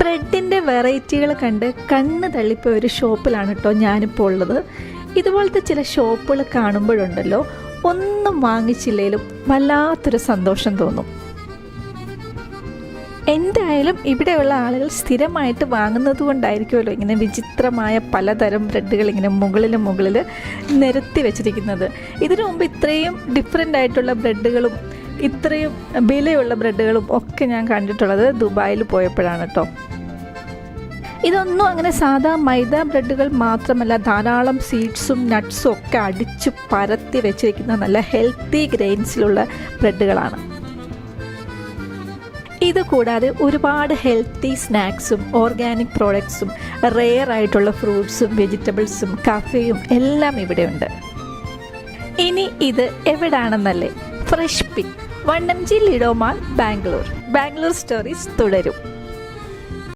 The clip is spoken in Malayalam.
ബ്രെഡിൻ്റെ വെറൈറ്റികൾ കണ്ട് കണ്ണ് തള്ളിപ്പോയ ഒരു ഷോപ്പിലാണ് കേട്ടോ ഞാനിപ്പോൾ ഉള്ളത്. ഇതുപോലത്തെ ചില ഷോപ്പുകൾ കാണുമ്പോഴുണ്ടല്ലോ, ഒന്നും വാങ്ങിച്ചില്ലെങ്കിലും വല്ലാത്തൊരു സന്തോഷം തോന്നും. എന്തായാലും ഇവിടെയുള്ള ആളുകൾ സ്ഥിരമായിട്ട് വാങ്ങുന്നത് കൊണ്ടായിരിക്കുമല്ലോ ഇങ്ങനെ വിചിത്രമായ പലതരം ബ്രെഡുകൾ ഇങ്ങനെ മുകളിൽ നിരത്തി വെച്ചിരിക്കുന്നത്. ഇതിനു മുമ്പ് ഇത്രയും ഡിഫറെൻ്റ് ആയിട്ടുള്ള ബ്രെഡുകളും ഇത്രയും വിലയുള്ള ബ്രെഡുകളും ഒക്കെ ഞാൻ കണ്ടിട്ടുള്ളത് ദുബായിൽ പോയപ്പോഴാണ് കേട്ടോ. ഇതൊന്നും അങ്ങനെ സാധാ മൈദ ബ്രെഡുകൾ മാത്രമല്ല, ധാരാളം സീഡ്സും നട്ട്സും ഒക്കെ അടിച്ച് പരത്തി വെച്ചിരിക്കുന്ന നല്ല ഹെൽത്തി ഗ്രെയിൻസിലുള്ള ബ്രെഡുകളാണ്. ഇത് കൂടാതെ ഒരുപാട് ഹെൽത്തി സ്നാക്സും ഓർഗാനിക് പ്രോഡക്ട്സും റെയർ ആയിട്ടുള്ള ഫ്രൂട്ട്സും വെജിറ്റബിൾസും കഫേയും എല്ലാം ഇവിടെയുണ്ട്. ഇനി ഇത് എവിടാണെന്നല്ലേ? ഫ്രഷ് പിക്ക്, 1 MG Lido mall, Bangalore stories തുടരും.